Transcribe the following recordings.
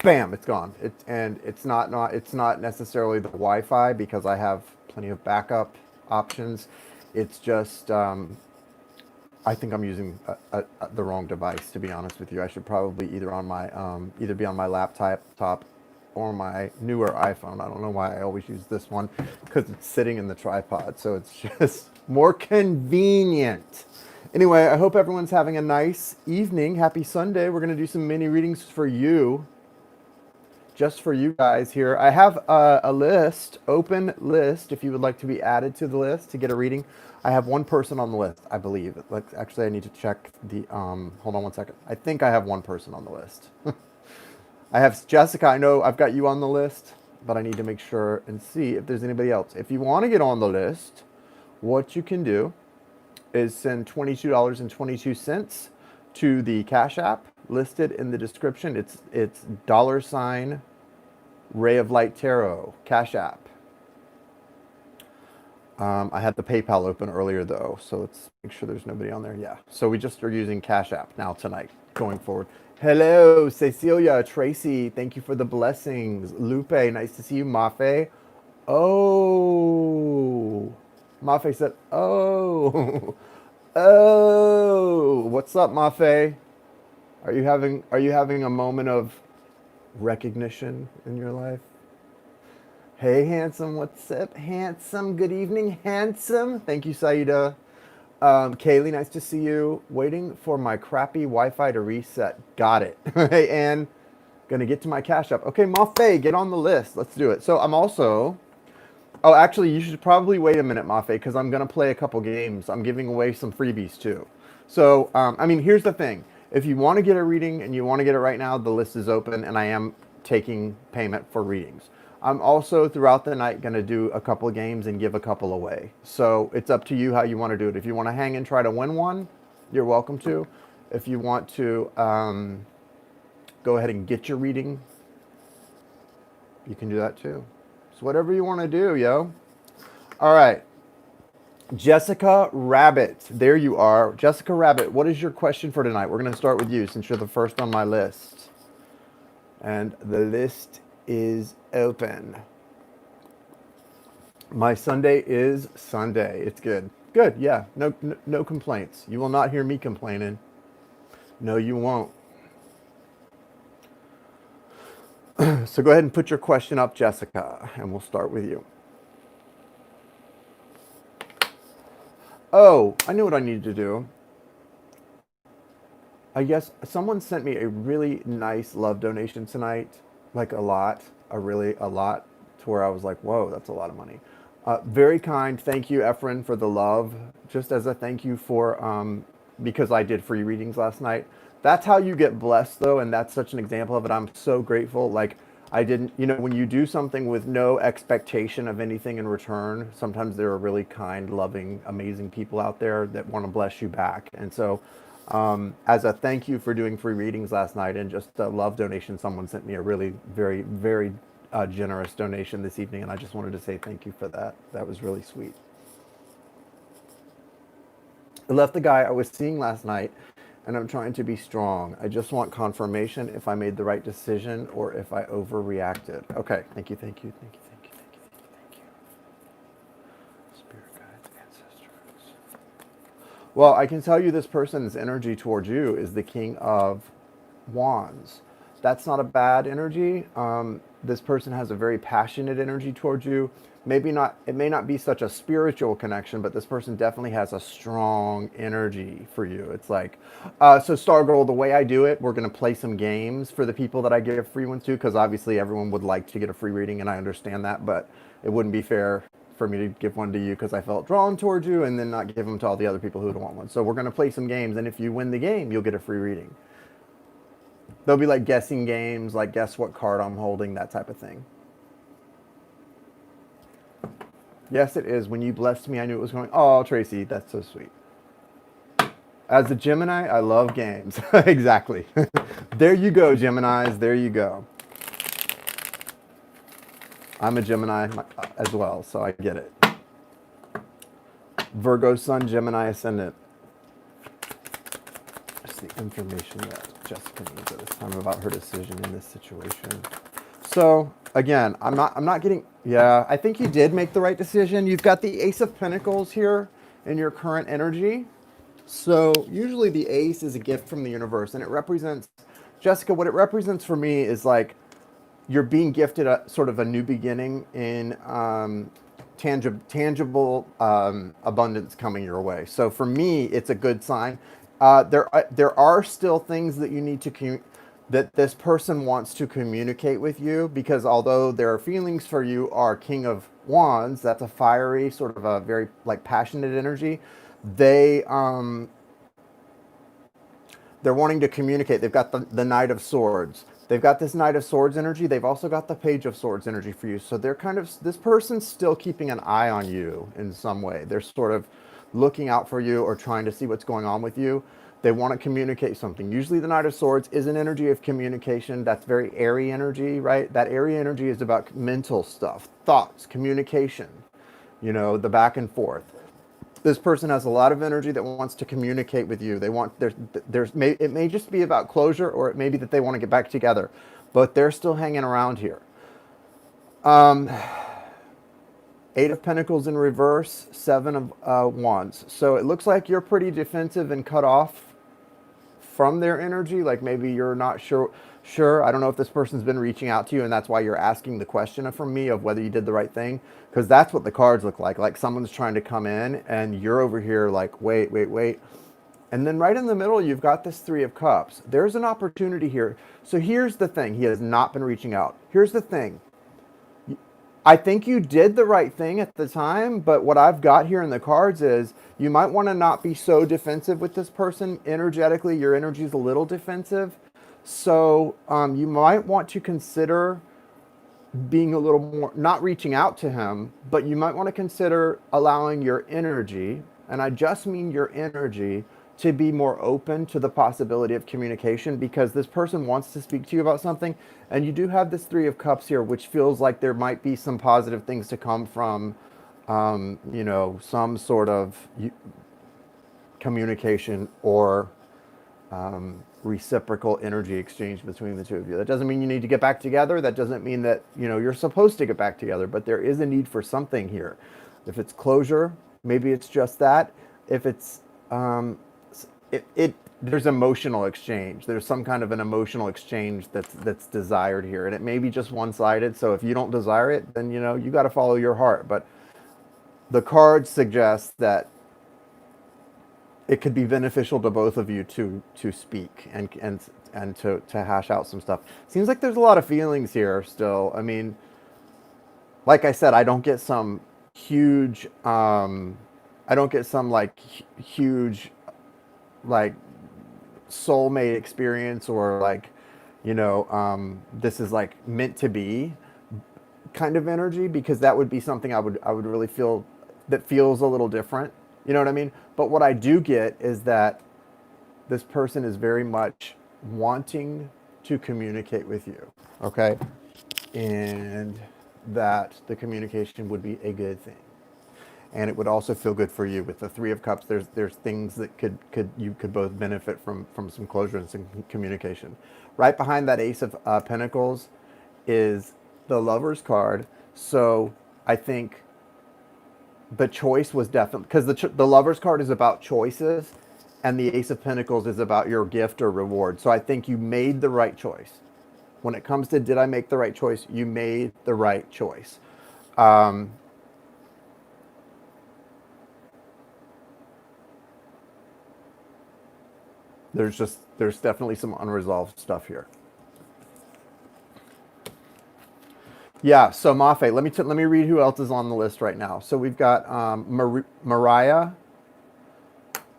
bam, it's gone. And it's not necessarily the Wi-Fi because I have plenty of backup options. It's just I think I'm using the wrong device, to be honest with you. I should probably either be on my laptop or my newer iPhone. I don't know why I always use this one because it's sitting in the tripod, so it's just more convenient. Anyway, I hope everyone's having a nice evening. Happy Sunday. We're going to do some mini readings for you, just for you guys here. I have a list, open list, if you would like to be added to the list to get a reading. I have one person on the list, I believe. Actually, I need to check the, hold on one second. I think I have one person on the list. I have Jessica. I know I've got you on the list, but I need to make sure and see if there's anybody else. If you want to get on the list, what you can do is send $22.22 to the Cash App listed in the description. It's $ RayofLightTarot Cash App. I had the PayPal open earlier though, so let's make sure there's nobody on there. Yeah, so we just are using Cash App now tonight going forward. Hello, Cecilia, Tracy, thank you for the blessings. Lupe, nice to see you. Mafi. Oh, Mafi said, oh, oh, what's up, Mafi? Are you having a moment of recognition in your life? Hey, handsome, what's up, handsome? Good evening, handsome. Thank you, Saida. Kaylee, nice to see you. Waiting for my crappy Wi-Fi to reset. Got it. Hey, Ann, gonna get to my Cash App. Okay, Mafe, get on the list. Let's do it. So I'm also, oh, actually, you should probably wait a minute, Mafe, because I'm gonna play a couple games. I'm giving away some freebies too. So, I mean, here's the thing. If you want to get a reading and you want to get it right now, the list is open and I am taking payment for readings. I'm also throughout the night going to do a couple of games and give a couple away. So it's up to you how you want to do it. If you want to hang and try to win one, you're welcome to. If you want to go ahead and get your reading, you can do that too. So whatever you want to do, yo. All right. Jessica Rabbit, there you are. Jessica Rabbit, what is your question for tonight? We're going to start with you since you're the first on my list. And the list is open. My Sunday is Sunday. It's good. Good, yeah. No complaints. You will not hear me complaining. No, you won't. So go ahead and put your question up, Jessica, and we'll start with you. Oh, I knew what I needed to do. I guess someone sent me a really nice love donation tonight. Like a lot, a lot, to where I was like, whoa, that's a lot of money. Very kind. Thank you, Efren, for the love. Just as a thank you for, because I did free readings last night. That's how you get blessed, though, and that's such an example of it. I'm so grateful. Like, I didn't, you know, when you do something with no expectation of anything in return, sometimes there are really kind, loving, amazing people out there that want to bless you back. And so, as a thank you for doing free readings last night and just a love donation, someone sent me a really very, very generous donation this evening, and I just wanted to say thank you for that. That was really sweet. I left the guy I was seeing last night, and I'm trying to be strong. I just want confirmation if I made the right decision or if I overreacted. Okay, thank you, thank you, thank you, thank you, thank you, thank you, thank you. Spirit guides, ancestors. Well, I can tell you this person's energy towards you is the King of Wands. That's not a bad energy. This person has a very passionate energy towards you. Maybe not, it may not be such a spiritual connection, but this person definitely has a strong energy for you. It's like, so Stargirl, the way I do it, we're going to play some games for the people that I give free ones to, because obviously everyone would like to get a free reading, and I understand that, but it wouldn't be fair for me to give one to you because I felt drawn towards you and then not give them to all the other people who would want one. So we're going to play some games, and if you win the game, you'll get a free reading. There'll be like guessing games, like guess what card I'm holding, that type of thing. Yes, it is. When you blessed me, I knew it was going. Oh, Tracy, that's so sweet. As a Gemini, I love games. Exactly. There you go, Geminis. There you go. I'm a Gemini as well, so I get it. Virgo Sun, Gemini Ascendant. That's the information that Jessica needs at this time about her decision in this situation? So again, I'm not getting, yeah, I think you did make the right decision. You've got the Ace of Pentacles here in your current energy. So usually the ace is a gift from the universe, and it represents, Jessica, what it represents for me is like you're being gifted a sort of a new beginning in tangible abundance coming your way. So for me, it's a good sign. There are still things that you need to that this person wants to communicate with you, because although their feelings for you are King of Wands, that's a fiery, sort of a very like passionate energy. They they're wanting to communicate. They've got the Knight of Swords. They've got this Knight of Swords energy. They've also got the Page of Swords energy for you. So they're kind of, this person's still keeping an eye on you in some way. They're sort of looking out for you or trying to see what's going on with you. They want to communicate something. Usually the Knight of Swords is an energy of communication. That's very airy energy, right? That airy energy is about mental stuff, thoughts, communication, you know, the back and forth. This person has a lot of energy that wants to communicate with you. They want, it may just be about closure, or it may be that they want to get back together, but they're still hanging around here. Eight of Pentacles in reverse, Seven of Wands. So it looks like you're pretty defensive and cut off from their energy. Like maybe you're not sure. I don't know if this person's been reaching out to you, and that's why you're asking the question from me of whether you did the right thing, because that's what the cards look like. Like someone's trying to come in and you're over here like, wait. And then right in the middle, you've got this Three of Cups. There's an opportunity here. So here's the thing. He has not been reaching out. Here's the thing. I think you did the right thing at the time, but what I've got here in the cards is you might want to not be so defensive with this person. Energetically, your energy is a little defensive. So you might want to consider being a little more, not reaching out to him, but you might want to consider allowing your energy, and I just mean your energy, to be more open to the possibility of communication, because this person wants to speak to you about something. And you do have this Three of Cups here, which feels like there might be some positive things to come from, you know, some sort of communication or reciprocal energy exchange between the two of you. That doesn't mean you need to get back together. That doesn't mean that, you know, you're supposed to get back together, but there is a need for something here. If it's closure, maybe it's just that. If it's, there's emotional exchange. There's some kind of an emotional exchange that's desired here, and it may be just one-sided. So if you don't desire it, then, you know, you got to follow your heart. But the cards suggest that it could be beneficial to both of you to speak and to hash out some stuff. Seems like there's a lot of feelings here still. I mean, like I said, I don't get some huge, huge, like soulmate experience, or like, you know, this is like meant to be kind of energy, because that would be something I would really feel, that feels a little different. You know what I mean? But what I do get is that this person is very much wanting to communicate with you, okay? And that the communication would be a good thing. And it would also feel good for you with the Three of Cups. There's things that you could both benefit from some closure and some communication. Right behind that Ace of Pentacles is the Lover's card. So I think the choice was definitely, because the Lover's card is about choices, and the Ace of Pentacles is about your gift or reward. So I think you made the right choice. When it comes to did I make the right choice, you made the right choice. There's definitely some unresolved stuff here. Yeah, so Mafi, let me read who else is on the list right now. So we've got Mariah,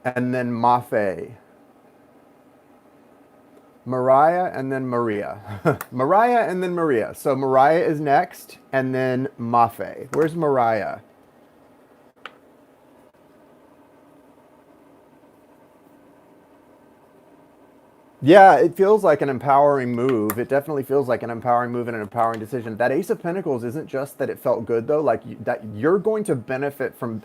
and then Mafi. Mariah, and then Maria. Mariah, and then Maria. So Mariah is next, and then Mafi. Where's Mariah? Yeah, it feels like an empowering move. It definitely feels like an empowering move and an empowering decision. That Ace of Pentacles isn't just that it felt good, though. Like that you're going to benefit from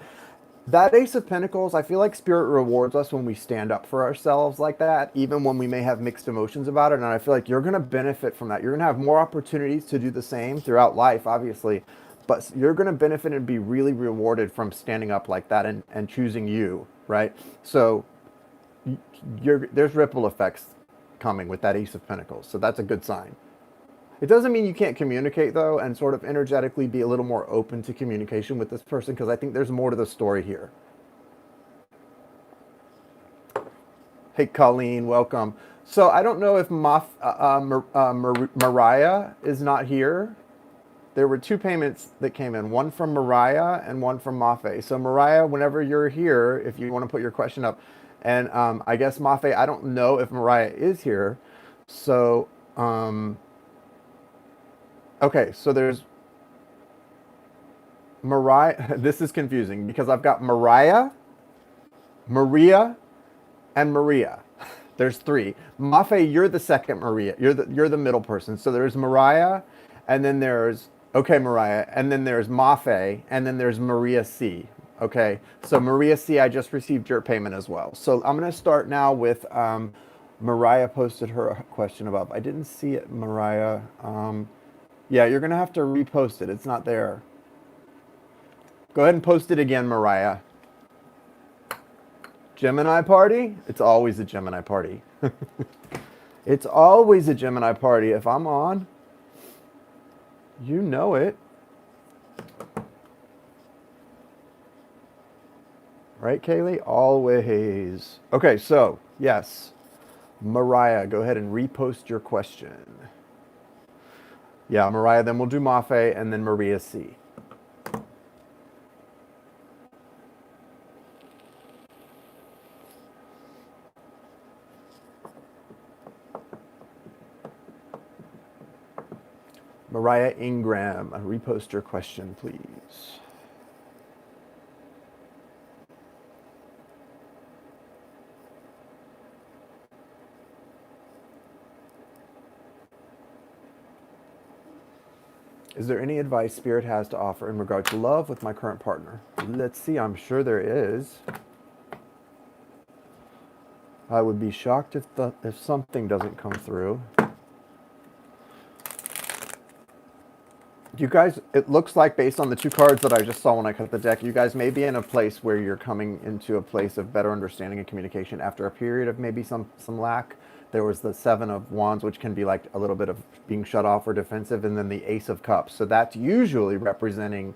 That Ace of Pentacles, I feel like Spirit rewards us when we stand up for ourselves like that, even when we may have mixed emotions about it. And I feel like you're going to benefit from that. You're going to have more opportunities to do the same throughout life, obviously. But you're going to benefit and be really rewarded from standing up like that and choosing you, right? So there's ripple effects coming with that Ace of Pentacles. So that's a good sign. It doesn't mean you can't communicate, though, and sort of energetically be a little more open to communication with this person, because I think there's more to the story here. Hey, Colleen, welcome. So I don't know if Mariah is not here. There were 2 payments that came in, one from Mariah and one from Mafi. So Mariah, whenever you're here, if you want to put your question up, and I guess Mafi, I don't know if Mariah is here. So, okay, so there's Mariah. This is confusing because I've got Mariah, Maria, and Maria. There's 3. Mafi, you're the second Maria. You're the middle person. So there's Mariah, and then there's Mariah, and then there's Mafi, and then there's Maria C. Okay, so Maria C, I just received your payment as well. So I'm gonna start now with Mariah posted her question above. I didn't see it, Mariah. Yeah, you're going to have to repost it. It's not there. Go ahead and post it again, Mariah. Gemini party? It's always a Gemini party. It's always a Gemini party. If I'm on, you know it. Right, Kaylee? Always. Okay, so, yes. Mariah, go ahead and repost your question. Yeah, Mariah, then we'll do Mafi, and then Maria C. Mariah Ingram, repost your question, please. Is there any advice Spirit has to offer in regard to love with my current partner? Let's see, I'm sure there is. I would be shocked if something doesn't come through. You guys, it looks like based on the 2 cards that I just saw when I cut the deck, you guys may be in a place where you're coming into a place of better understanding and communication after a period of maybe some lack. There was the 7 of Wands, which can be like a little bit of being shut off or defensive, and then the Ace of Cups. So that's usually representing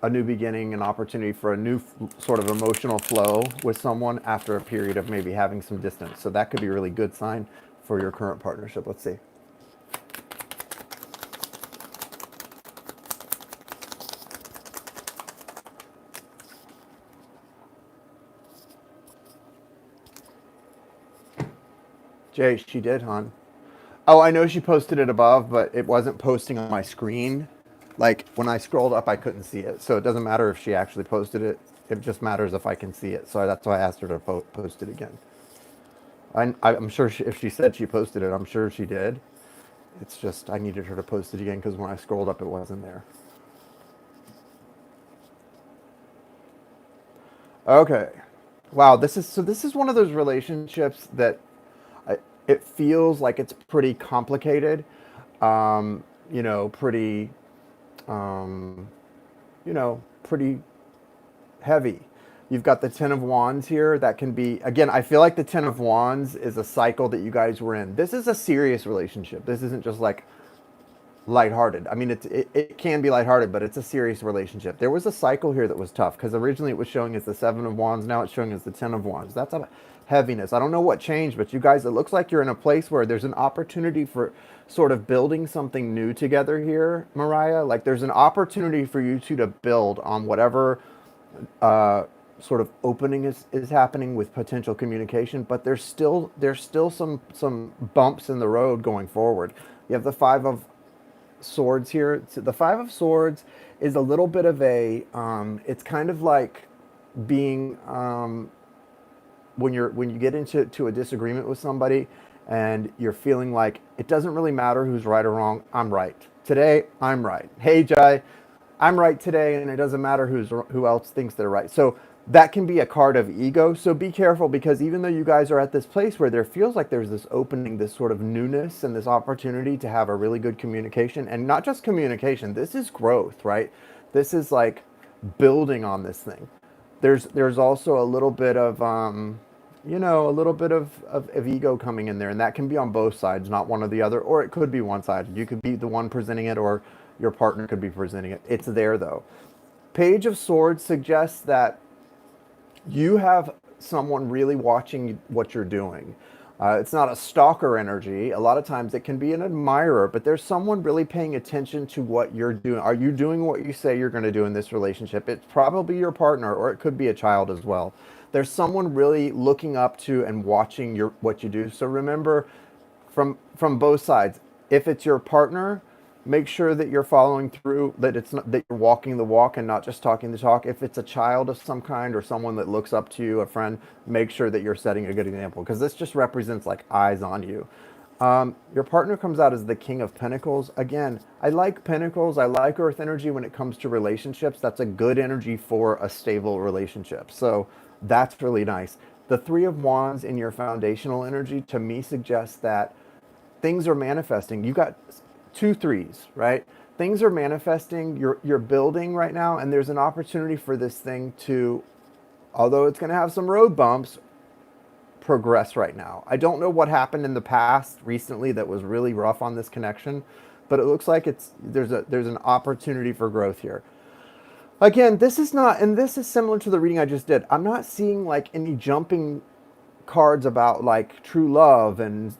a new beginning, an opportunity for a new sort of emotional flow with someone after a period of maybe having some distance. So that could be a really good sign for your current partnership. Let's see. Jay, she did, hon. Oh, I know she posted it above, but it wasn't posting on my screen. Like, when I scrolled up, I couldn't see it. So it doesn't matter if she actually posted it. It just matters if I can see it. So that's why I asked her to post it again. I'm sure if she said she posted it, I'm sure she did. It's just I needed her to post it again because when I scrolled up, it wasn't there. Okay. Wow, this is one of those relationships that it feels like it's pretty complicated, pretty, pretty heavy. You've got the 10 of Wands here. That can be, again, I feel like the 10 of Wands is a cycle that you guys were in. This is a serious relationship. This isn't just like lighthearted. I mean, it can be lighthearted, but it's a serious relationship. There was a cycle here that was tough because originally it was showing as the 7 of Wands. Now it's showing as the 10 of Wands. That's a heaviness. I don't know what changed, but you guys, it looks like you're in a place where there's an opportunity for sort of building something new together here, Mariah. Like there's an opportunity for you two to build on whatever sort of opening is happening with potential communication, but there's still some bumps in the road going forward. You have the 5 of Swords here. So the 5 of Swords is a little bit of a it's kind of like being when you get into a disagreement with somebody and you're feeling like it doesn't really matter who's right or wrong. I'm right today. I'm right. Hey Jai, I'm right today, and it doesn't matter who else thinks they're right. So that can be a card of ego. So be careful, because even though you guys are at this place where there feels like there's this opening, this sort of newness and this opportunity to have a really good communication, and not just communication, this is growth, right? This is like building on this thing. There's also a little bit of a little bit of ego coming in there, and that can be on both sides, not one or the other, or it could be one side. You could be the one presenting it, or your partner could be presenting it. It's there though. Page of Swords suggests that you have someone really watching what you're doing. It's not a stalker energy. A lot of times it can be an admirer, but there's someone really paying attention to what you're doing. Are you doing what you say you're going to do in this relationship? It's probably your partner, or it could be a child as well. There's someone really looking up to and watching what you do. So remember, from both sides, if it's your partner, make sure that you're following through, that it's not, that you're walking the walk and not just talking the talk. If it's a child of some kind or someone that looks up to you, a friend, make sure that you're setting a good example, because this just represents like eyes on you. Your partner comes out as the King of Pentacles. Again, I like Pentacles. I like Earth energy when it comes to relationships. That's a good energy for a stable relationship. So that's really nice. The Three of Wands in your foundational energy to me suggests that things are manifesting. You got two threes, right? Things are manifesting. You're building right now, and there's an opportunity for this thing to, although it's going to have some road bumps, progress right now. I don't know what happened in the past recently that was really rough on this connection, but it looks like there's an opportunity for growth here. Again, this is not, and this is similar to the reading I just did. I'm not seeing like any jumping cards about like true love and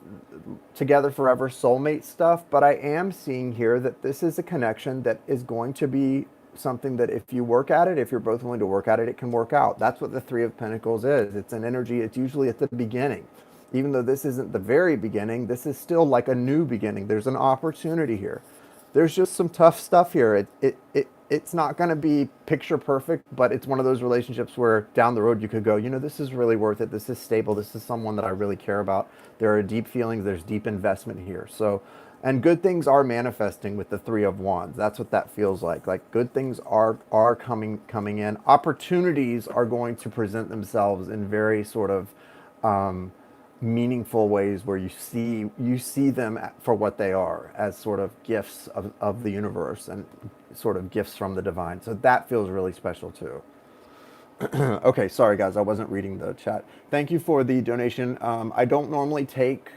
together forever soulmate stuff, but I am seeing here that this is a connection that is going to be something that if you work at it, if you're both willing to work at it, it can work out. That's what the Three of Pentacles is. It's an energy. It's usually at the beginning. Even though this isn't the very beginning, this is still like a new beginning. There's an opportunity here. There's just some tough stuff here. It's not going to be picture perfect, but it's one of those relationships where down the road you could go, this is really worth it. This is stable. This is someone that I really care about. There are deep feelings. There's deep investment here. So, and good things are manifesting with the Three of Wands. That's what that feels like. Like good things are coming in. Opportunities are going to present themselves in very sort of meaningful ways where you see them for what they are, as sort of gifts of the universe and sort of gifts from the divine. So that feels really special too. Okay, sorry guys, I wasn't reading the chat. Thank you for the donation. I don't normally take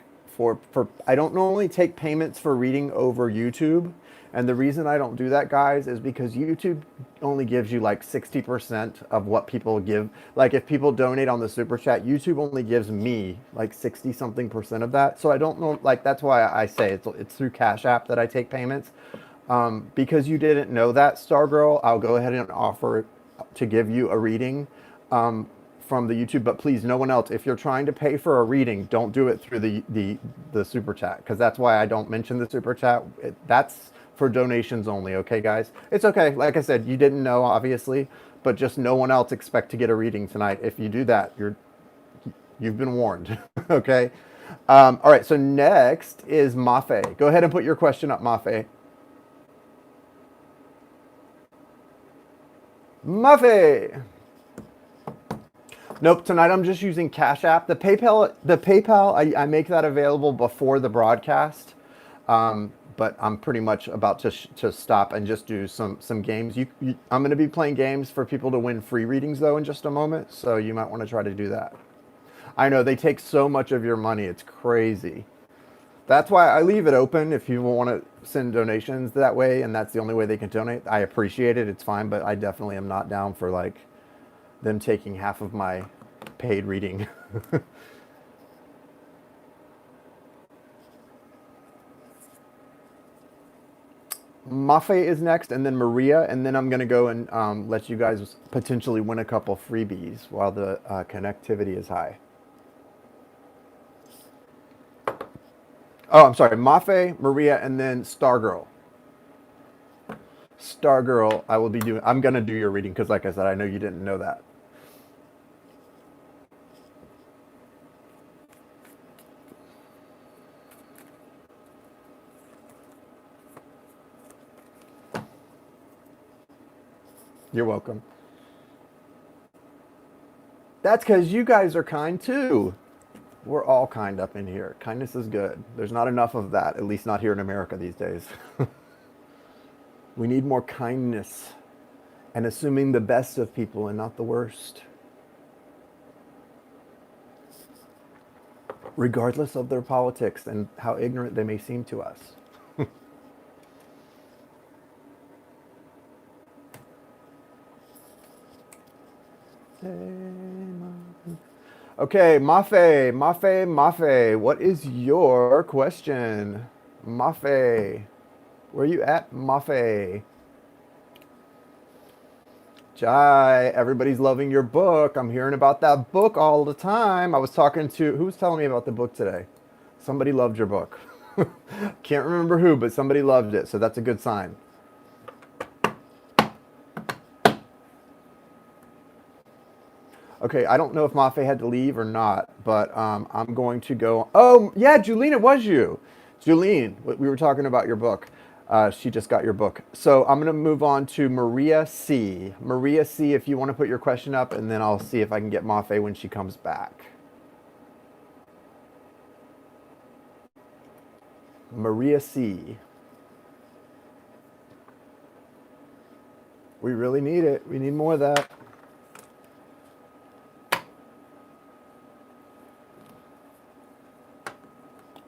payments for reading over YouTube. And the reason I don't do that, guys, is because YouTube only gives you like 60% of what people give. Like if people donate on the super chat, YouTube only gives me like 60 something percent of that. So I don't know, like that's why I say it's through Cash App that I take payments. Because you didn't know that, Stargirl, I'll go ahead and offer to give you a reading from the YouTube, but please, no one else. If you're trying to pay for a reading, don't do it through the super chat, because that's why I don't mention the super chat. That's for donations only, okay, guys? It's okay. Like I said, you didn't know, obviously, but just no one else expect to get a reading tonight. If you do that, you've been warned, okay? All right, so next is Mafi. Go ahead and put your question up, Mafi. Mafi! Nope, tonight I'm just using Cash App. The PayPal, I make that available before the broadcast. But I'm pretty much about to stop and just do some games. I'm going to be playing games for people to win free readings, though, in just a moment. So you might want to try to do that. I know, they take so much of your money. It's crazy. That's why I leave it open if you want to send donations that way, and that's the only way they can donate. I appreciate it. It's fine, but I definitely am not down for like them taking half of my paid reading. Mafi is next, and then Maria, and then I'm going to go and let you guys potentially win a couple freebies while the connectivity is high. Oh, I'm sorry. Mafi, Maria, and then Stargirl. Stargirl, I'm going to do your reading because, like I said, I know you didn't know that. You're welcome. That's because you guys are kind too. We're all kind up in here. Kindness is good. There's not enough of that, at least not here in America these days. We need more kindness and assuming the best of people and not the worst, regardless of their politics and how ignorant they may seem to us. Okay, Mafe, what is your question? Mafe, where are you at, Mafe? Jai, everybody's loving your book. I'm hearing about that book all the time. I was talking to, who was telling me about the book today? Somebody loved your book. Can't remember who, but somebody loved it, so that's a good sign. Okay, I don't know if Mafe had to leave or not, but I'm going to go. Oh, yeah, Julene, it was you. Julene, we were talking about your book. She just got your book. So I'm going to move on to Maria C. Maria C, if you want to put your question up, and then I'll see if I can get Mafe when she comes back. Maria C. We really need it. We need more of that.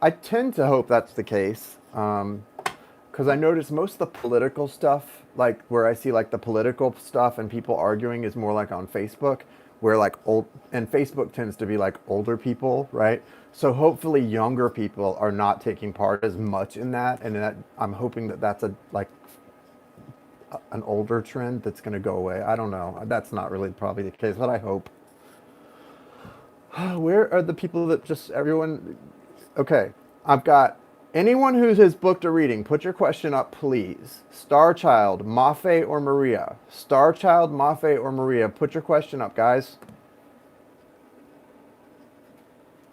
I tend to hope that's the case, because I notice most of the political stuff, like where I see like the political stuff and people arguing, is more like on Facebook, where like and Facebook tends to be like older people, right? So hopefully younger people are not taking part as much in that, and that I'm hoping that that's an older trend that's going to go away. I don't know. That's not really probably the case, but I hope. Where are the people that just everyone? Okay, I've got anyone who has booked a reading, put your question up, please. Starchild, Mafe, or Maria? Starchild, Mafe, or Maria? Put your question up, guys.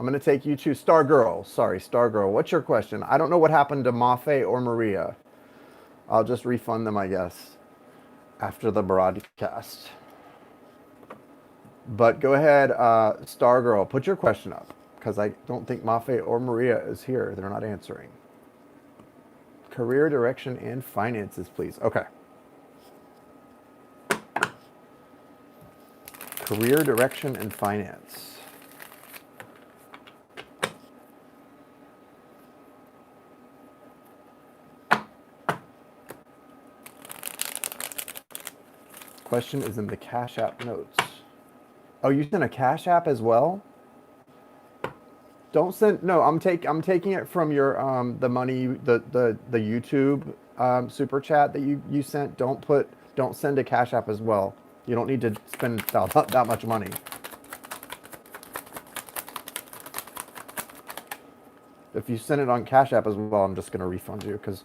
I'm going to take you to Stargirl. Sorry, Stargirl. What's your question? I don't know what happened to Mafe or Maria. I'll just refund them, I guess, after the broadcast. But go ahead, Stargirl, put your question up, because I don't think Mafe or Maria is here. They're not answering. Career direction and finances, please. Okay. Career direction and finance. Question is in the Cash App notes. Oh, you sent a Cash App as well? Don't send. No, I'm taking it from your the money, the YouTube super chat that you sent. Don't send a Cash App as well. You don't need to spend that much money. If you send it on Cash App as well, I'm just gonna refund you, because,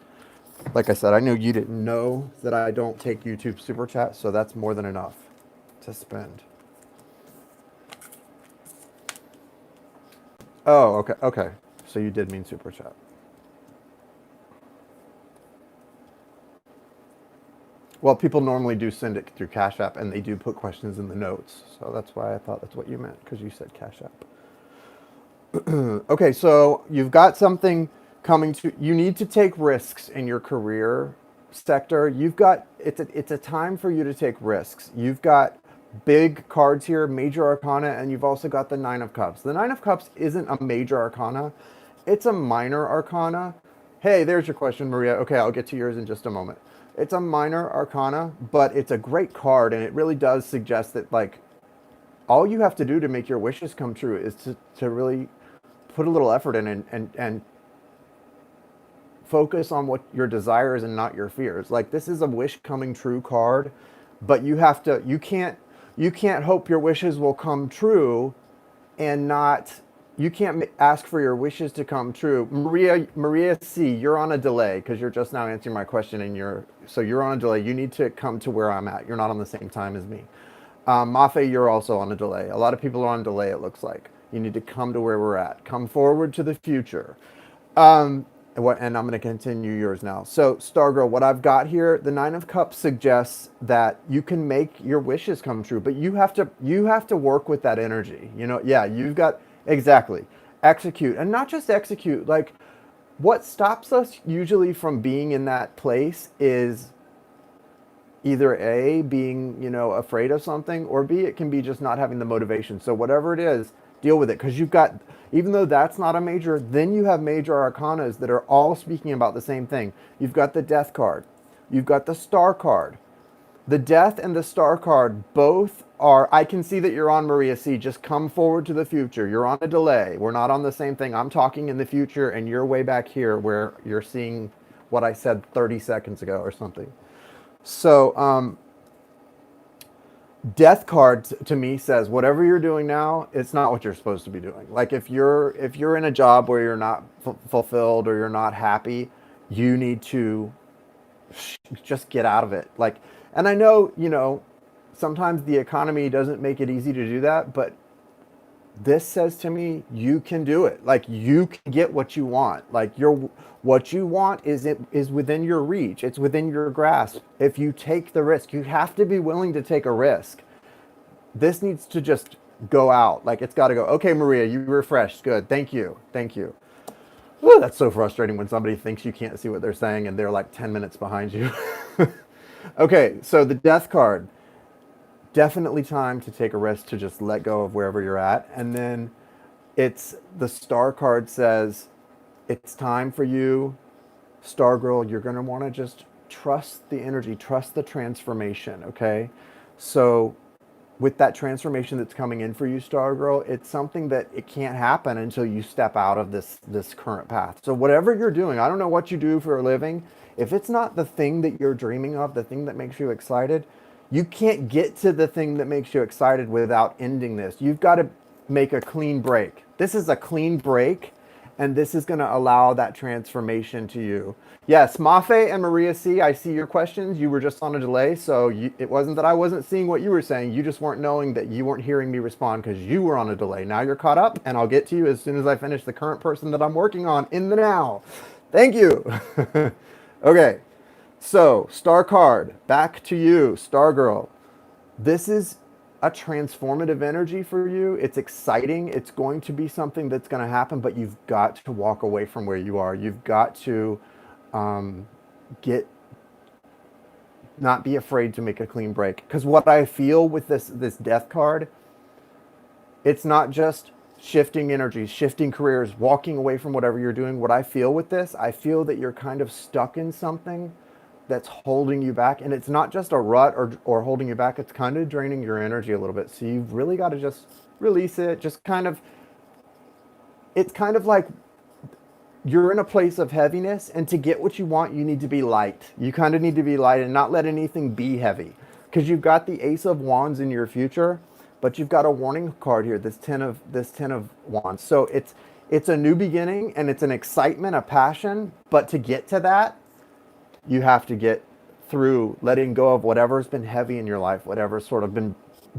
like I said, I knew you didn't know that I don't take YouTube super chat, so that's more than enough to spend. Oh, okay, okay. So you did mean super chat. Well, people normally do send it through Cash App, and they do put questions in the notes. So that's why I thought that's what you meant, because you said Cash App. Okay, so you've got something coming to. You need to take risks in your career sector. It's a time for you to take risks. You've got big cards here, major arcana, and you've also got the Nine of Cups. The Nine of Cups isn't a major arcana, it's a minor arcana. Hey, there's your question, Maria. Okay, I'll get to yours in just a moment. It's a minor arcana, but it's a great card, and it really does suggest that, like, all you have to do to make your wishes come true is to really put a little effort in and focus on what your desires and not your fears. Like, this is a wish coming true card, but you can't hope your wishes will come true and not, you can't ask for your wishes to come true. Maria C, you're on a delay, because you're just now answering my question, and you're on a delay. You need to come to where I'm at. You're not on the same time as me. Mafe, you're also on a delay. A lot of people are on delay, it looks like. You need to come to where we're at. Come forward to the future. And I'm going to continue yours now. So, Stargirl, what I've got here, the Nine of Cups suggests that you can make your wishes come true, but you have to work with that energy. Yeah, you've got exactly execute, and not just execute. Like, what stops us usually from being in that place is either A, being, afraid of something, or B, it can be just not having the motivation. So whatever it is, deal with it. Because you've got, even though that's not a major, then you have major arcanas that are all speaking about the same thing. You've got the Death card. You've got the Star card. The Death and the Star card both are, I can see that you're on Maria C. Just come forward to the future. You're on a delay. We're not on the same thing. I'm talking in the future, and you're way back here where you're seeing what I said 30 seconds ago or something. So, Death card to me says whatever you're doing now, it's not what you're supposed to be doing. Like, if you're in a job where you're not fulfilled or you're not happy, you need to just get out of it. Like, and I know, sometimes the economy doesn't make it easy to do that, but this says to me you can do it. Like, you can get what you want. Like, what you want is within your reach. It's within your grasp. If you take the risk, you have to be willing to take a risk. This needs to just go out. Like, it's got to go. Okay, Maria, you refreshed. Good. Thank you. Thank you. Ooh, that's so frustrating when somebody thinks you can't see what they're saying and they're like 10 minutes behind you. Okay, so the Death card. Definitely time to take a risk, to just let go of wherever you're at. And then it's the Star card says it's time for you, Stargirl. You're going to want to just trust the energy, trust the transformation. Okay, so with that transformation that's coming in for you, Stargirl, it's something that it can't happen until you step out of this current path. So whatever you're doing, I don't know what you do for a living. If it's not the thing that you're dreaming of, the thing that makes you excited, you can't get to the thing that makes you excited without ending this. You've got to make a clean break. This is a clean break, and this is going to allow that transformation to you. Yes, Mafe and Maria C., I see your questions. You were just on a delay, so it wasn't that I wasn't seeing what you were saying. You just weren't knowing that you weren't hearing me respond because you were on a delay. Now you're caught up, and I'll get to you as soon as I finish the current person that I'm working on in the now. Thank you. Okay. So, Star card, back to you, Stargirl. This is a transformative energy for you. It's exciting. It's going to be something that's going to happen, but you've got to walk away from where you are. You've got to not be afraid to make a clean break. Because what I feel with this Death card, it's not just shifting energies, shifting careers, walking away from whatever you're doing. What I feel with this, I feel that you're kind of stuck in something that's holding you back, and it's not just a rut or holding you back, it's kind of draining your energy a little bit. So you've really got to just release it. Just kind of, it's kind of like you're in a place of heaviness, and to get what you want, you need to be light. You kind of need to be light and not let anything be heavy, because you've got the Ace of Wands in your future, but you've got a warning card here, this 10 of Wands. So it's a new beginning, and it's an excitement, a passion, but to get to that, you have to get through letting go of whatever's been heavy in your life, whatever's sort of been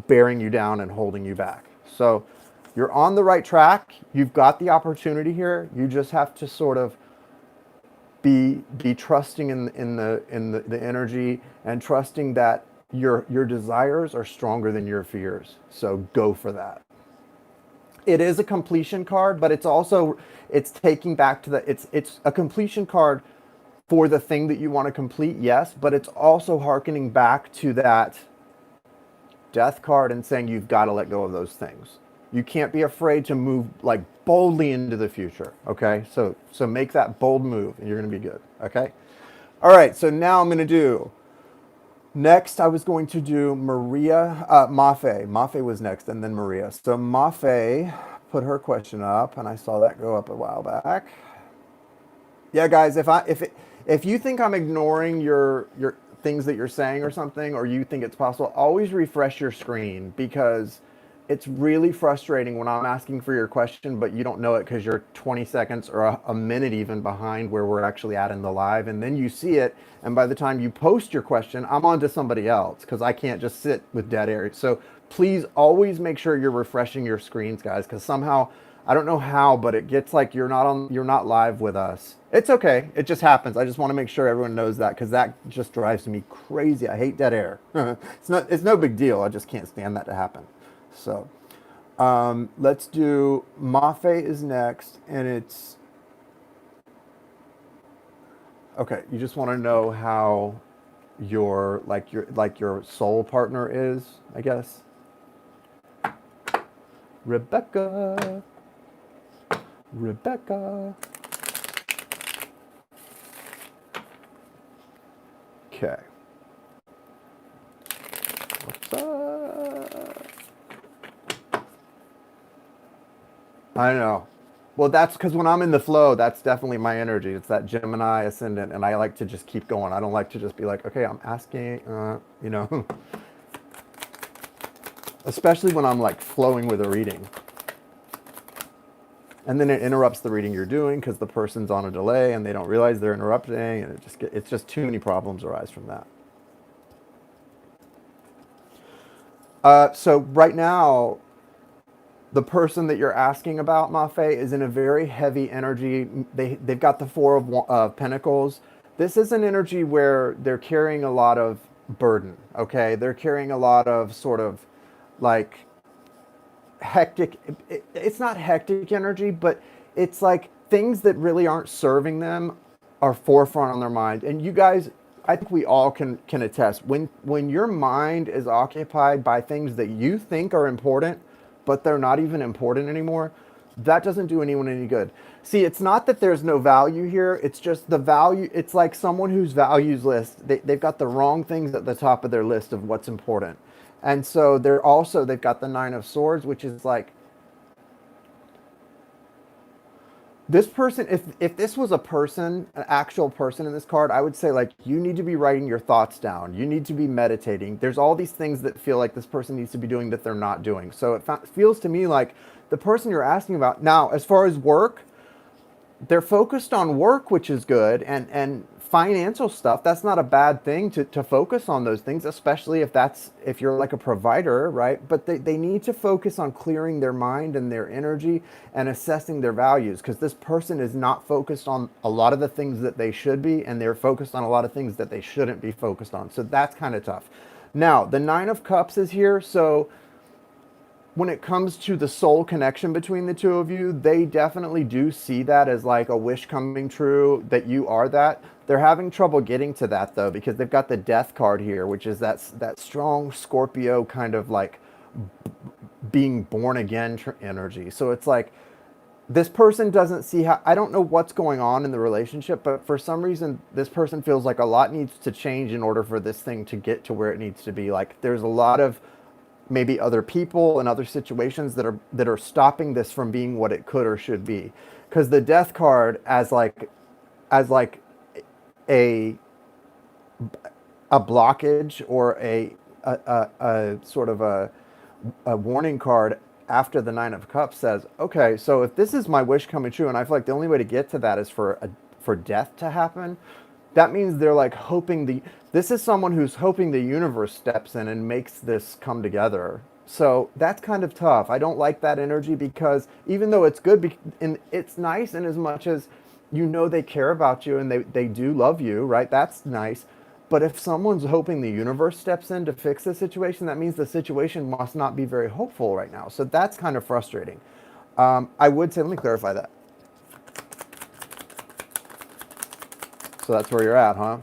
bearing you down and holding you back. So you're on the right track. You've got the opportunity here. You just have to sort of be trusting in the energy, and trusting that your desires are stronger than your fears. So go for that. It is a completion card, but it's taking back to it's a completion card for the thing that you want to complete, yes, but it's also hearkening back to that Death card and saying you've got to let go of those things. You can't be afraid to move like boldly into the future, okay? So make that bold move, and you're going to be good, okay? All right, so now I'm going to do, next I was going to do Maria, Mafe. Mafe was next, and then Maria. So Mafe put her question up, and I saw that go up a while back. Yeah, guys, if you think I'm ignoring your things that you're saying or something, or you think it's possible, always refresh your screen, because it's really frustrating when I'm asking for your question, but you don't know it because you're 20 seconds or a minute even behind where we're actually at in the live. And then you see it, and by the time you post your question, I'm on to somebody else because I can't just sit with dead air. So please always make sure you're refreshing your screens, guys, because somehow I don't know how, but it gets like you're not live with us. It's okay. It just happens. I just want to make sure everyone knows that because that just drives me crazy. I hate dead air. It's no big deal. I just can't stand that to happen. So, let's do Mafe is next, and it's okay. You just want to know how your soul partner is, I guess. Rebecca. Rebecca. Okay. What's up? I know. Well, that's because when I'm in the flow, that's definitely my energy. It's that Gemini ascendant, and I like to just keep going. I don't like to just be like, okay, I'm asking, you know, especially when I'm like flowing with a reading. And then it interrupts the reading you're doing because the person's on a delay and they don't realize they're interrupting, and it's just too many problems arise from that. So right now, the person that you're asking about, Mafe, is in a very heavy energy. They've got the Four of Pentacles. This is an energy where they're carrying a lot of burden, okay? They're carrying a lot of sort of like hectic, it's not hectic energy, but it's like things that really aren't serving them are forefront on their mind. And you guys, I think we all can attest, when your mind is occupied by things that you think are important but they're not even important anymore, that doesn't do anyone any good. See, it's not that there's no value here, it's just the value. It's like someone whose values list, they've got the wrong things at the top of their list of what's important. And so they've got the Nine of Swords, which is like, this person, if this was a person, an actual person in this card, I would say like you need to be writing your thoughts down. You need to be meditating. There's all these things that feel like this person needs to be doing that they're not doing. So it feels to me like the person you're asking about now, as far as work, they're focused on work, which is good, and financial stuff. That's not a bad thing to focus on those things, especially if you're like a provider, right? But they need to focus on clearing their mind and their energy and assessing their values, because this person is not focused on a lot of the things that they should be, and they're focused on a lot of things that they shouldn't be focused on. So that's kind of tough. Now, the Nine of Cups is here, so when it comes to the soul connection between the two of you, they definitely do see that as like a wish coming true, that you are that. They're having trouble getting to that though, because they've got the Death card here, which is that strong Scorpio kind of like being born again energy. So it's like this person doesn't see how, I don't know what's going on in the relationship, but for some reason this person feels like a lot needs to change in order for this thing to get to where it needs to be. Like there's a lot of maybe other people and other situations that are stopping this from being what it could or should be. Because the Death card as like a blockage or a sort of a warning card after the Nine of Cups says, okay, so if this is my wish coming true, and I feel like the only way to get to that is for death to happen, that means they're like hoping this is someone who's hoping the universe steps in and makes this come together. So that's kind of tough. I don't like that energy, because even though it's good and it's nice in as much as you know they care about you and they do love you, right? That's nice. But if someone's hoping the universe steps in to fix the situation, that means the situation must not be very hopeful right now. So that's kind of frustrating. I would say, let me clarify that. So that's where you're at, huh?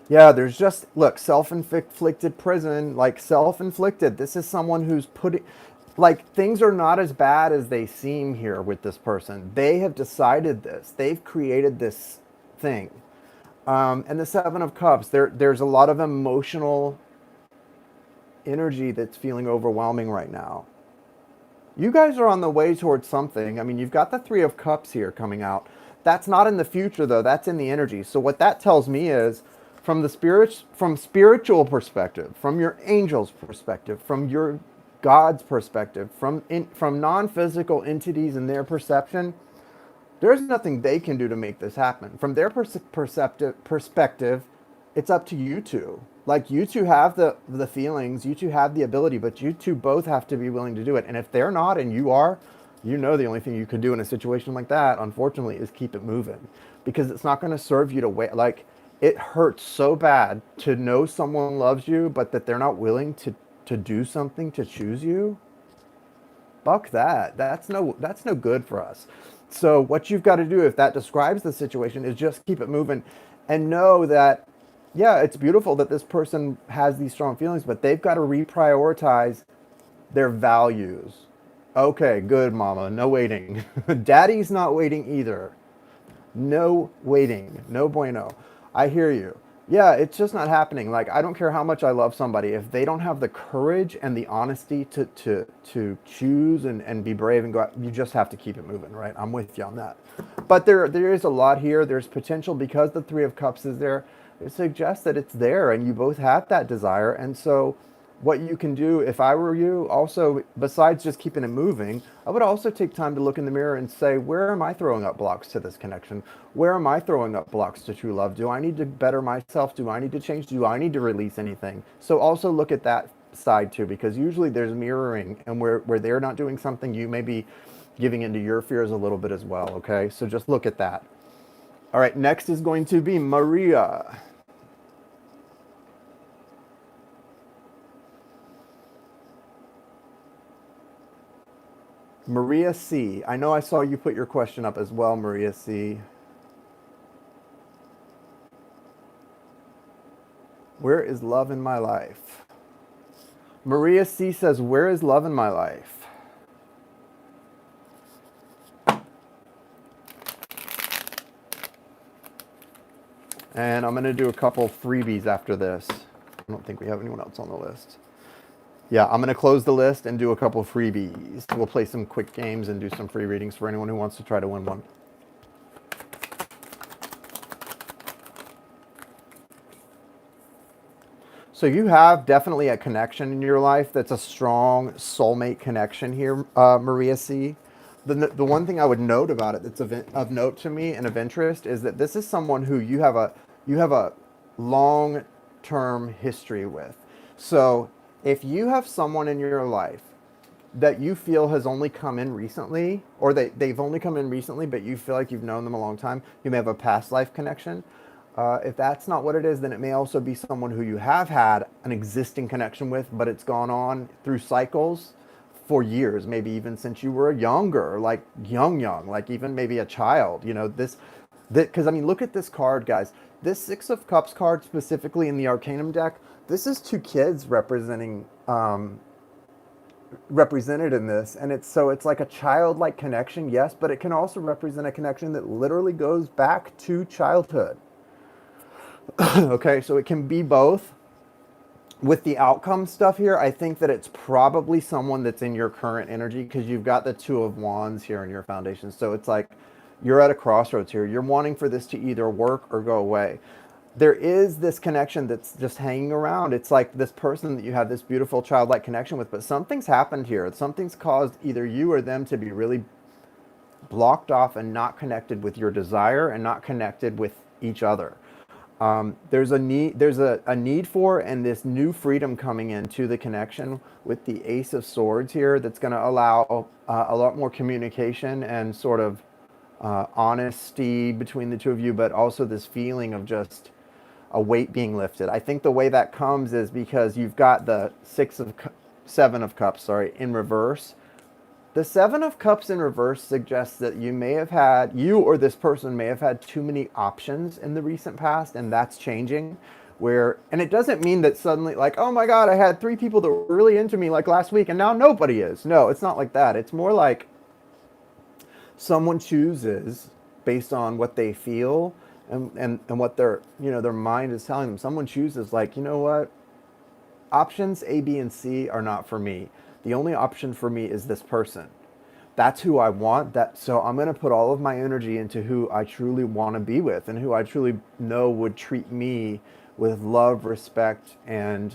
Yeah, there's just, look, self-inflicted prison, like self-inflicted. This is someone who's like things are not as bad as they seem here with this person. They have decided this. They've created this thing. And the Seven of Cups, there's a lot of emotional energy that's feeling overwhelming right now. You guys are on the way towards something. I mean, you've got the Three of Cups here coming out. That's not in the future, though. That's in the energy. So what that tells me is, from spiritual perspective, from your angel's perspective, from your God's perspective, from non-physical entities and their perception, there's nothing they can do to make this happen. From their perspective, it's up to you two. Like, you two have the feelings, you two have the ability, but you two both have to be willing to do it. And if they're not and you are, you know the only thing you can do in a situation like that, unfortunately, is keep it moving, because it's not going to serve you to wait. Like, it hurts so bad to know someone loves you, but that they're not willing to do something to choose you. Fuck that. That's no good for us. So what you've got to do, if that describes the situation, is just keep it moving and know that, yeah, it's beautiful that this person has these strong feelings, but they've got to reprioritize their values. Okay, good, mama. No waiting. Daddy's not waiting either. No waiting. No bueno. I hear you. Yeah, it's just not happening. Like, I don't care how much I love somebody. If they don't have the courage and the honesty to choose and be brave and go out, you just have to keep it moving, right? I'm with you on that. But there is a lot here. There's potential because the Three of Cups is there. It suggests that it's there and you both have that desire. And so what you can do, if I were you, also, besides just keeping it moving, I would also take time to look in the mirror and say, where am I throwing up blocks to this connection? Where am I throwing up blocks to true love? Do I need to better myself? Do I need to change? Do I need to release anything? So also look at that side too, because usually there's mirroring, and where they're not doing something, you may be giving into your fears a little bit as well, okay? So just look at that. All right, next is going to be Maria. Maria C. I know I saw you put your question up as well, Maria C. Where is love in my life? Maria C says, where is love in my life? And I'm going to do a couple freebies after this. I don't think we have anyone else on the list. Yeah, I'm going to close the list and do a couple freebies. We'll play some quick games and do some free readings for anyone who wants to try to win one. So you have definitely a connection in your life that's a strong soulmate connection here, Maria C. The one thing I would note about it that's of note to me and of interest is that this is someone who you have a long-term history with. So if you have someone in your life that you feel has only come in recently, or they've only come in recently, but you feel like you've known them a long time, you may have a past life connection. If that's not what it is, then it may also be someone who you have had an existing connection with, but it's gone on through cycles for years, maybe even since you were younger, like young, like even maybe a child, you know, because I mean, look at this card, guys. This Six of Cups card, specifically in the Arcanum deck, this is two kids represented in this, and it's like a childlike connection, yes, but it can also represent a connection that literally goes back to childhood. Okay, so it can be both. With the outcome stuff here, I think that it's probably someone that's in your current energy, because you've got the Two of Wands here in your foundation. So it's like you're at a crossroads here. You're wanting for this to either work or go away. There is this connection that's just hanging around. It's like this person that you have this beautiful childlike connection with, but something's happened here. Something's caused either you or them to be really blocked off and not connected with your desire and not connected with each other. There's a need for, and this new freedom coming into the connection with the Ace of Swords here that's going to allow a lot more communication and sort of honesty between the two of you, but also this feeling of just a weight being lifted. I think the way that comes is because you've got the Seven of Cups, in reverse. The Seven of Cups in reverse suggests that you or this person may have had too many options in the recent past, and that's changing. And it doesn't mean that suddenly, like, oh my God, I had 3 people that were really into me like last week, and now nobody is. No, it's not like that. It's more like someone chooses based on what they feel and what their mind is telling them. Someone chooses, like, you know what? Options A, B, and C are not for me. The only option for me is this person. That's who I want. So I'm going to put all of my energy into who I truly want to be with and who I truly know would treat me with love, respect, and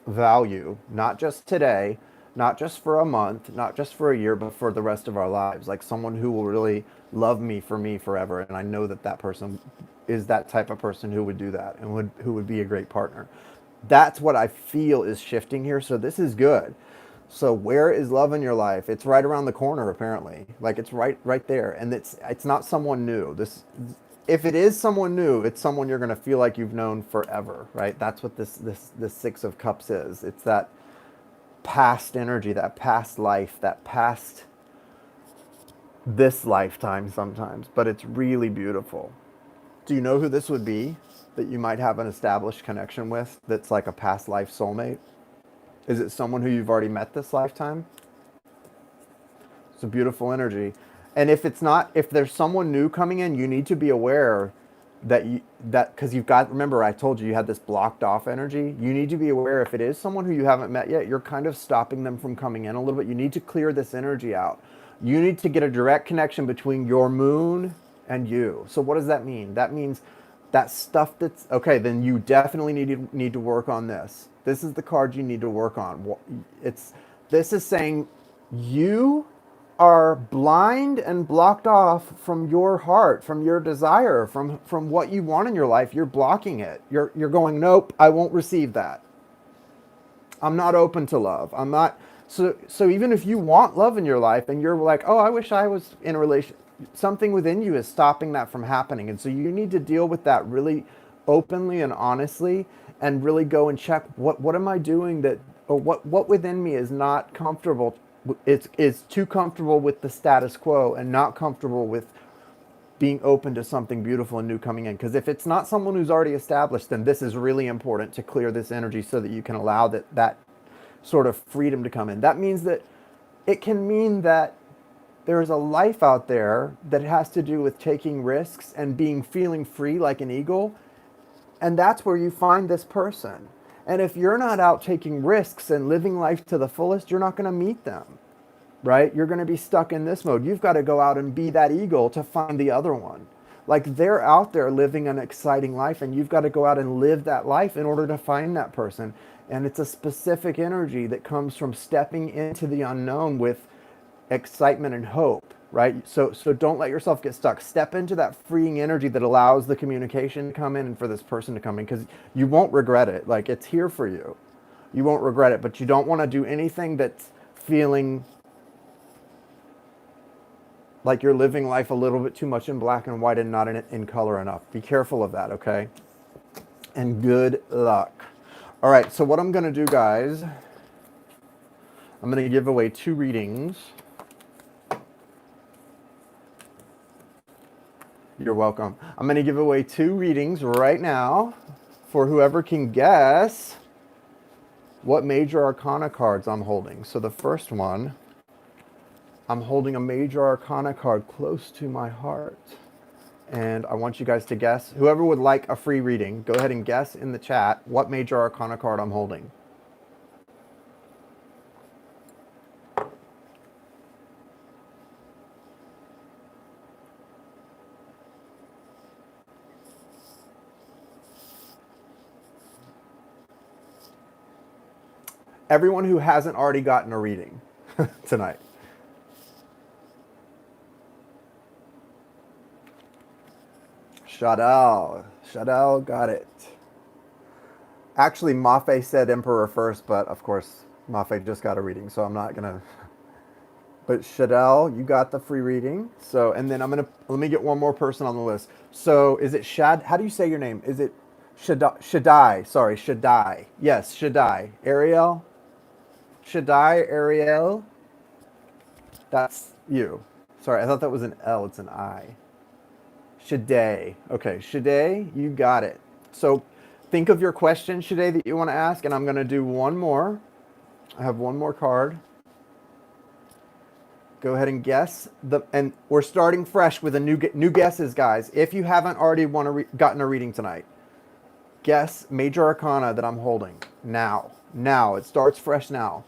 value. Not just today, not just for a month, not just for a year, but for the rest of our lives. Like someone who will really love me for me forever. And I know that person is that type of person who would do that and who would be a great partner. That's what I feel is shifting here. So this is good. So where is love in your life? It's right around the corner, apparently. Like it's right there. And it's not someone new. If it is someone new, it's someone you're going to feel like you've known forever, right? That's what this Six of Cups is. It's that past energy, that past life, that past this lifetime sometimes, but it's really beautiful. Do you know who this would be that you might have an established connection with that's like a past life soulmate? Is it someone who you've already met this lifetime? It's a beautiful energy. And if it's not, if there's someone new coming in, you need to be aware that because you've got, remember I told you you had this blocked off energy. You need to be aware if it is someone who you haven't met yet, you're kind of stopping them from coming in a little bit. You need to clear this energy out. You need to get a direct connection between your moon and you. So what does that mean? That means that stuff that's, okay, then you definitely need to work on this. This is the card you need to work on. This is saying you are blind and blocked off from your heart, from your desire, from what you want in your life. You're blocking it. You're going, nope, I won't receive that. I'm not open to love. I'm not. So even if you want love in your life and you're like, oh, I wish I was in a relationship, something within you is stopping that from happening. And so you need to deal with that really openly and honestly and really go and check what am I doing that, or what within me is not comfortable. It's too comfortable with the status quo and not comfortable with being open to something beautiful and new coming in. Because if it's not someone who's already established, then this is really important to clear this energy so that you can allow that sort of freedom to come in. That means that it can mean that there is a life out there that has to do with taking risks and feeling free like an eagle. And that's where you find this person. And if you're not out taking risks and living life to the fullest, you're not going to meet them, right? You're going to be stuck in this mode. You've got to go out and be that eagle to find the other one. Like they're out there living an exciting life and you've got to go out and live that life in order to find that person. And it's a specific energy that comes from stepping into the unknown with excitement and hope, right? So don't let yourself get stuck. Step into that freeing energy that allows the communication to come in and for this person to come in, because you won't regret it. Like it's here for you. You won't regret it, but you don't want to do anything that's feeling like you're living life a little bit too much in black and white and not in color enough. Be careful of that, okay? And good luck. All right, so what I'm going to do, guys, I'm going to give away 2 readings. You're welcome. I'm going to give away 2 readings right now for whoever can guess what major arcana cards I'm holding. So the first one, I'm holding a major arcana card close to my heart. And I want you guys to guess. Whoever would like a free reading, go ahead and guess in the chat what major arcana card I'm holding. Everyone who hasn't already gotten a reading tonight. Shadee got it. Actually, Mafi said Emperor first, but of course, Mafi just got a reading, so I'm not gonna. But Shadee, you got the free reading. So, and then let me get one more person on the list. So, is it how do you say your name? Is it Shadee? Sorry, Shadee. Yes, Shadee. Ariel? Shadee, Ariel? That's you. Sorry, I thought that was an L. It's an I. Shadee. Okay, Shadee, you got it. So think of your question, Shadee, that you want to ask, and I'm going to do one more. I have one more card. Go ahead and guess. And we're starting fresh with a new guesses, guys. If you haven't already gotten a reading tonight, guess major arcana that I'm holding now. Now. It starts fresh now.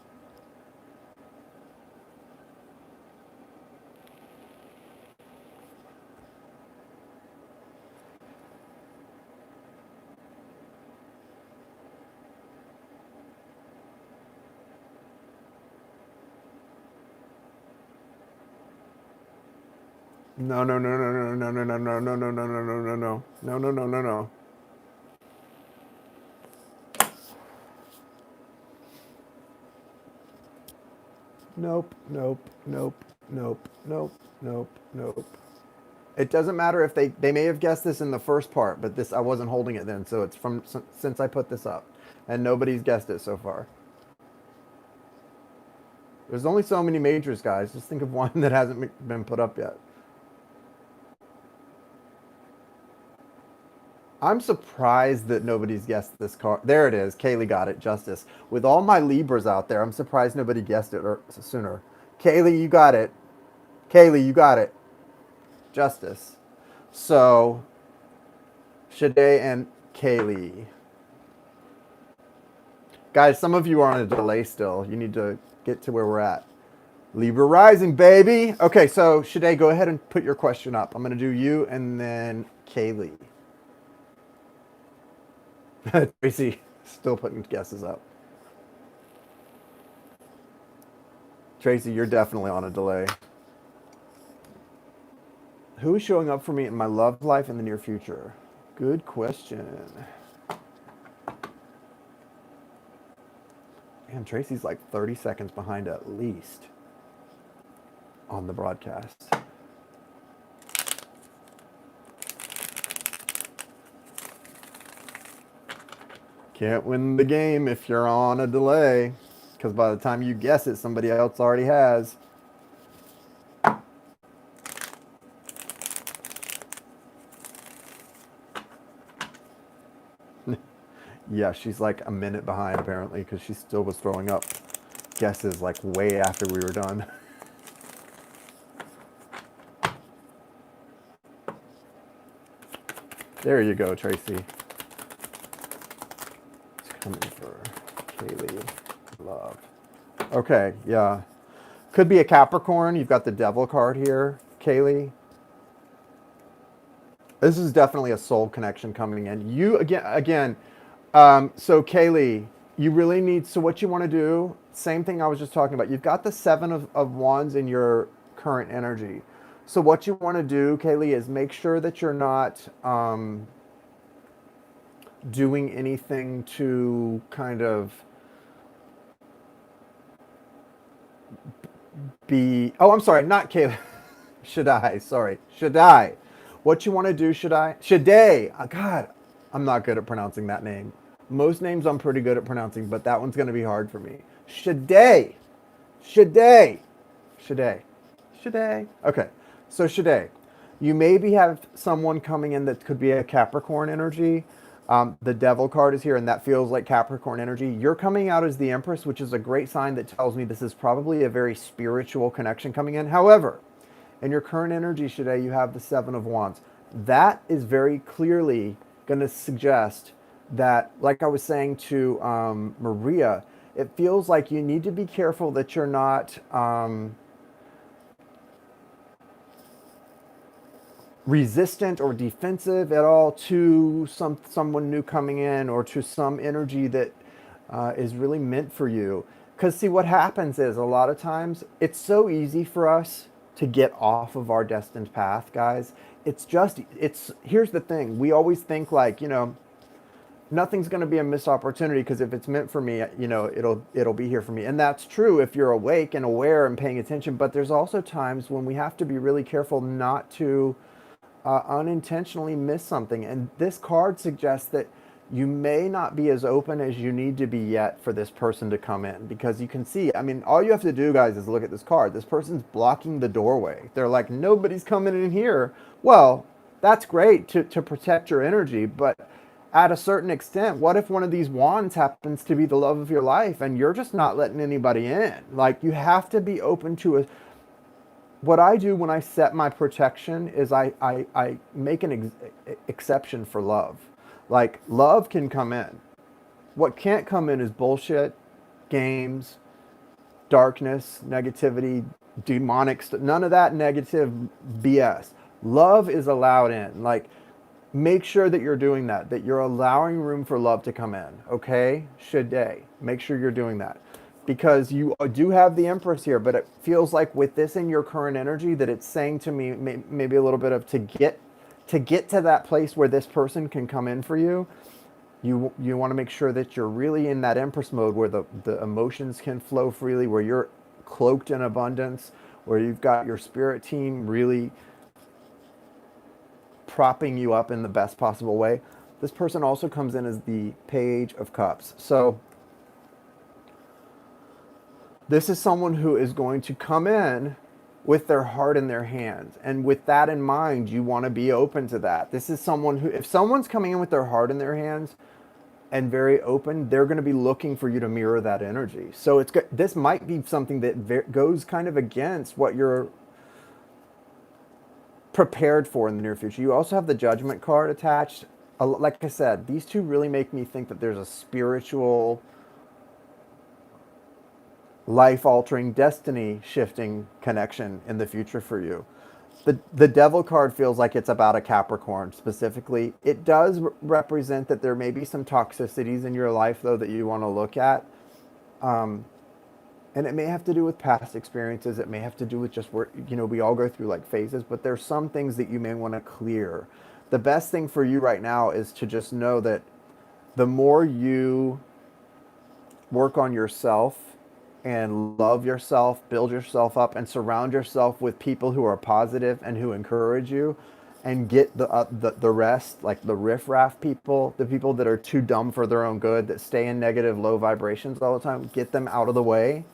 No, no, no, no, no, no, no, no, no, no, no, no, no, no, no, no, no, no, no, no. Nope, nope, nope, nope, nope, nope, nope. It doesn't matter if they may have guessed this in the first part, but this I wasn't holding it then, so it's from since I put this up, and nobody's guessed it so far. There's only so many majors, guys. Just think of one that hasn't been put up yet. I'm surprised that nobody's guessed this card. There it is. Kaylee got it. Justice. With all my Libras out there, I'm surprised nobody guessed it sooner. Kaylee, you got it. Kaylee, you got it. Justice. So, Shadee and Kaylee. Guys, some of you are on a delay still. You need to get to where we're at. Libra rising, baby. Okay, so Shadee, go ahead and put your question up. I'm going to do you and then Kaylee. Tracy, still putting guesses up. Tracy, you're definitely on a delay. Who is showing up for me in my love life in the near future? Good question. Man, Tracy's like 30 seconds behind at least on the broadcast. Can't win the game if you're on a delay, because by the time you guess it, somebody else already has. Yeah, she's like a minute behind apparently, because she still was throwing up guesses like way after we were done. There you go, Tracy. It's coming for Kaylee. Love. Okay, yeah. Could be a Capricorn. You've got the Devil card here, Kaylee. This is definitely a soul connection coming in. You, again, so Kaylee, you really need, so what you want to do, same thing I was just talking about. You've got the Seven of Wands in your current energy. So what you want to do, Kaylee, is make sure that you're not doing anything to kind of be, oh, I'm sorry, not Kaylee. Shadee, sorry. Shadee. What you want to do, Shadee? Shadee. Oh, God, I'm not good at pronouncing that name. Most names I'm pretty good at pronouncing, but that one's going to be hard for me. Shadee. Shadee. Shadee. Shadee. Okay. So Shadee, you maybe have someone coming in that could be a Capricorn energy. The Devil card is here, and that feels like Capricorn energy. You're coming out as the Empress, which is a great sign that tells me this is probably a very spiritual connection coming in. However, in your current energy, Shadee, you have the Seven of Wands. That is very clearly going to suggest that, like I was saying to Maria, it feels like you need to be careful that you're not resistant or defensive at all to someone new coming in, or to some energy that is really meant for you. Because see, what happens is a lot of times it's so easy for us to get off of our destined path, guys. Here's the thing. We always think like, nothing's going to be a missed opportunity, because if it's meant for me, it'll be here for me. And that's true if you're awake and aware and paying attention. But there's also times when we have to be really careful not to unintentionally miss something. And this card suggests that you may not be as open as you need to be yet for this person to come in, because you can see, I mean, all you have to do, guys, is look at this card. This person's blocking the doorway. They're like, nobody's coming in here. Well, that's great to protect your energy, but at a certain extent, what if one of these wands happens to be the love of your life and you're just not letting anybody in? Like, you have to be open to it. What I do when I set my protection is I make an exception for love. Like, love can come in. What can't come in is bullshit, games, darkness, negativity, demonic stuff. None of that negative BS. Love is allowed in. Like, make sure that you're doing that you're allowing room for love to come in. Okay? Shadee, make sure you're doing that. because you do have the Empress here, but it feels like with this in your current energy that it's saying to me maybe a little bit of to get to that place where this person can come in for you. You want to make sure that you're really in that Empress mode where the emotions can flow freely, where you're cloaked in abundance, where you've got your spirit team really propping you up in the best possible way. This person also comes in as the Page of Cups. So this is someone who is going to come in with their heart in their hands. And with that in mind, you want to be open to that. This is someone who, if someone's coming in with their heart in their hands and very open, they're going to be looking for you to mirror that energy. So this might be something that goes kind of against what you're prepared for in the near future. You also have the Judgment card attached. Like I said, these two really make me think that there's a spiritual, life-altering, destiny-shifting connection in the future for you. The Devil card feels like it's about a Capricorn specifically. It does represent that there may be some toxicities in your life, though, that you want to look at. And it may have to do with past experiences. It may have to do with just where, we all go through like phases, but there's some things that you may want to clear. The best thing for you right now is to just know that the more you work on yourself and love yourself, build yourself up, and surround yourself with people who are positive and who encourage you, and get the rest, like the riffraff people, the people that are too dumb for their own good, that stay in negative, low vibrations all the time, get them out of the way,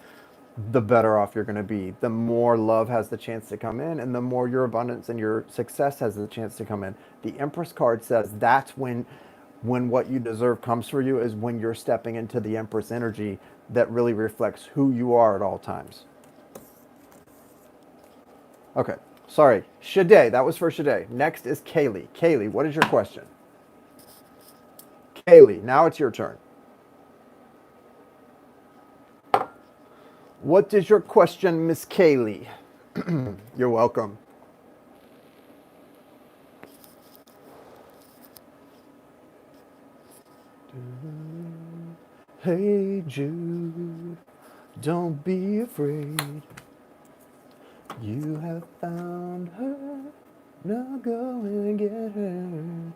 the better off you're going to be. The more love has the chance to come in, and the more your abundance and your success has the chance to come in. The Empress card says that's when what you deserve comes for you, is when you're stepping into the Empress energy that really reflects who you are at all times. Okay, sorry. Shadee, that was for Shadee. Next is Kaylee. Kaylee, what is your question? Kaylee, now it's your turn. What is your question, Miss Kaylee? You're welcome. Hey Jude, don't be afraid. You have found her. Now go and get her.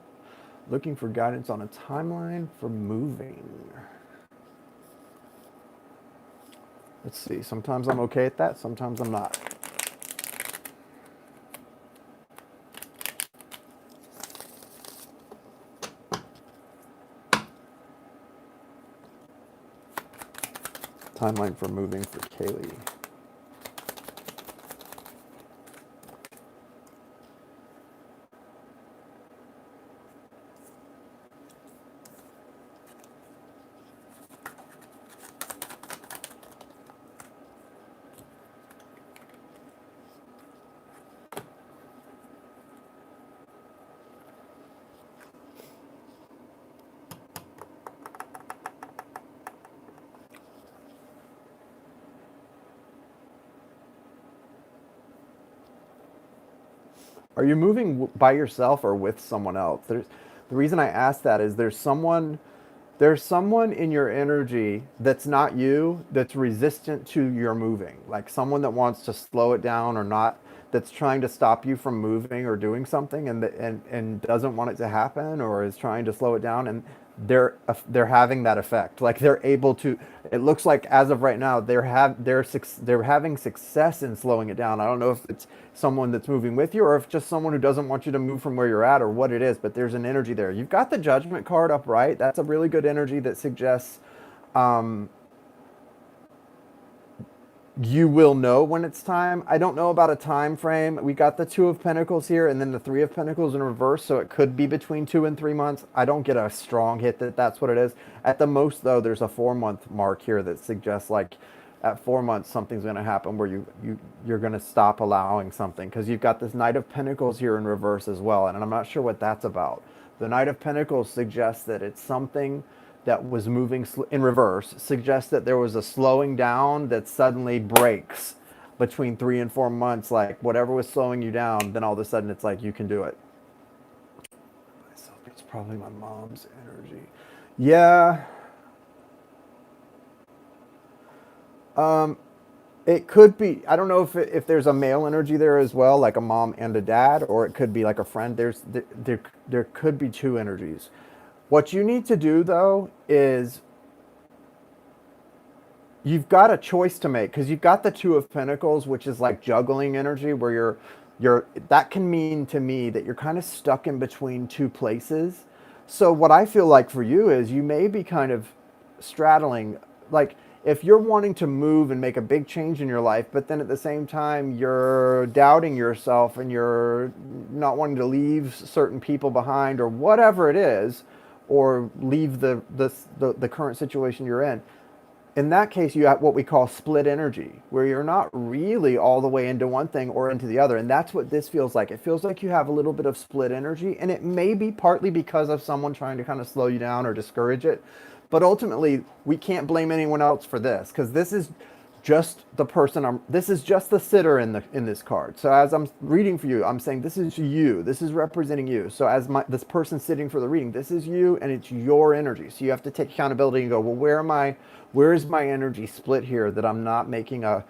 Looking for guidance on a timeline for moving. Let's see. Sometimes I'm okay at that. Sometimes I'm not. Timeline for moving for Kaylee. Are you moving by yourself or with someone else? The reason I ask that is there's someone in your energy that's not you, that's resistant to your moving. Like someone that wants to slow it down or not, that's trying to stop you from moving or doing something, and doesn't want it to happen, or is trying to slow it down, and they're having that effect. Like they're able to. It looks like as of right now they're having success in slowing it down. I don't know if it's someone that's moving with you, or if just someone who doesn't want you to move from where you're at, or what it is. But there's an energy there. You've got the Judgment card upright. That's a really good energy that suggests you will know when it's time. I don't know about a time frame. We got the Two of Pentacles here and then the Three of Pentacles in reverse, so it could be between 2 and 3 months. I don't get a strong hit that that's what it is. At the most, though, there's a 4-month mark here that suggests like at 4 months something's going to happen where you're going to stop allowing something, because you've got this Knight of Pentacles here in reverse as well, and I'm not sure what that's about. The Knight of Pentacles suggests that it's something that was moving in reverse, suggests that there was a slowing down that suddenly breaks between 3 and 4 months. Like whatever was slowing you down, then all of a sudden it's like you can do it. It's probably my mom's energy. Yeah. It could be. I don't know if there's a male energy there as well, like a mom and a dad, or it could be like a friend. There could be two energies. What you need to do though is you've got a choice to make because you've got the Two of Pentacles, which is like juggling energy, where you're that can mean to me that you're kind of stuck in between two places. So what I feel like for you is you may be kind of straddling, like if you're wanting to move and make a big change in your life, but then at the same time you're doubting yourself and you're not wanting to leave certain people behind or whatever it is, or leave the current situation you're in that case, you have what we call split energy, where you're not really all the way into one thing or into the other. And that's what this feels like. It feels like you have a little bit of split energy, and it may be partly because of someone trying to kind of slow you down or discourage it. But ultimately, we can't blame anyone else for this because this is just the person this is just the sitter in this card. So as I'm reading for you, I'm saying this is you. This is representing you. So as this person sitting for the reading, this is you and it's your energy. So you have to take accountability and go, well, where is my energy split here that I'm not making a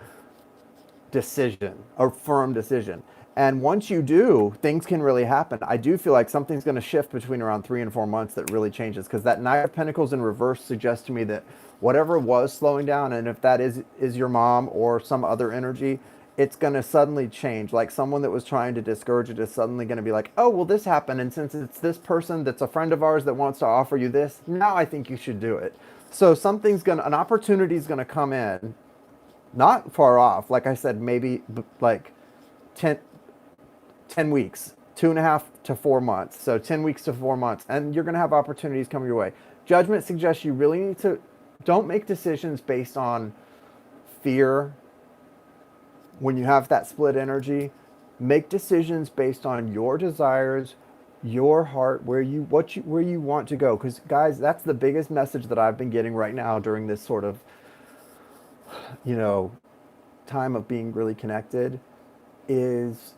decision, a firm decision? And once you do, things can really happen. I do feel like something's going to shift between around 3 and 4 months that really changes, because that Knight of Pentacles in reverse suggests to me that whatever was slowing down, and if that is your mom or some other energy, it's going to suddenly change. Like someone that was trying to discourage it is suddenly going to be like, oh, well, this happened. And since it's this person that's a friend of ours that wants to offer you this, now I think you should do it. So an opportunity is going to come in, not far off. Like I said, maybe like 10 weeks, 2.5 to 4 months. So 10 weeks to 4 months. And you're going to have opportunities coming your way. Judgment suggests you really need to, don't make decisions based on fear when you have that split energy. Make decisions based on your desires, your heart, where you want to go. Because guys, that's the biggest message that I've been getting right now during this sort of, time of being really connected, is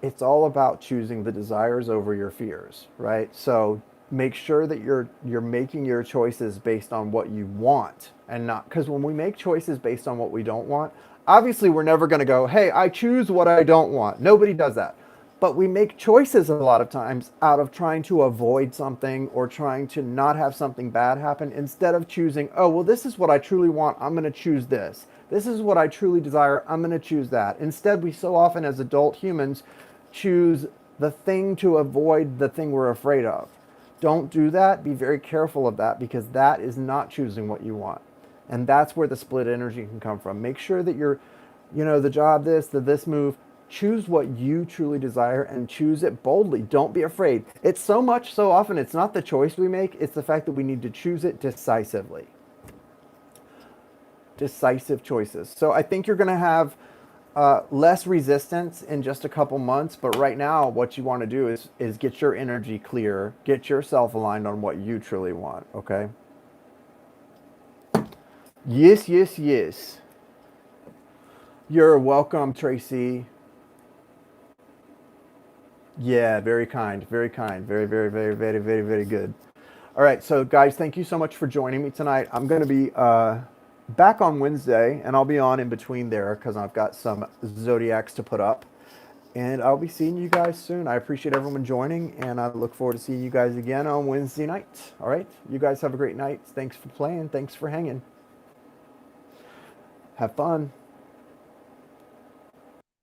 it's all about choosing the desires over your fears, right? So make sure that you're making your choices based on what you want, and not, because when we make choices based on what we don't want, obviously we're never going to go, hey, I choose what I don't want. Nobody does that. But we make choices a lot of times out of trying to avoid something or trying to not have something bad happen, instead of choosing, oh, well, this is what I truly want, I'm going to choose this. This is what I truly desire, I'm going to choose that. Instead, we so often as adult humans choose the thing to avoid the thing we're afraid of. Don't do that. Be very careful of that, because that is not choosing what you want. And that's where the split energy can come from. Make sure that you're, the job, this move, choose what you truly desire and choose it boldly. Don't be afraid. It's so often, it's not the choice we make, it's the fact that we need to choose it decisively. Decisive choices. So I think you're going to have less resistance in just a couple months, but right now what you want to do is get your energy clear, get yourself aligned on what you truly want, okay? Yes, yes, yes. You're welcome, Tracy. Yeah, very kind, very kind. Very, very, very, very, very, very good. All right, so guys, thank you so much for joining me tonight. I'm going to be back on Wednesday, and I'll be on in between there because I've got some zodiacs to put up. And I'll be seeing you guys soon. I appreciate everyone joining, and I look forward to seeing you guys again on Wednesday night. All right, you guys have a great night. Thanks for playing. Thanks for hanging. Have fun.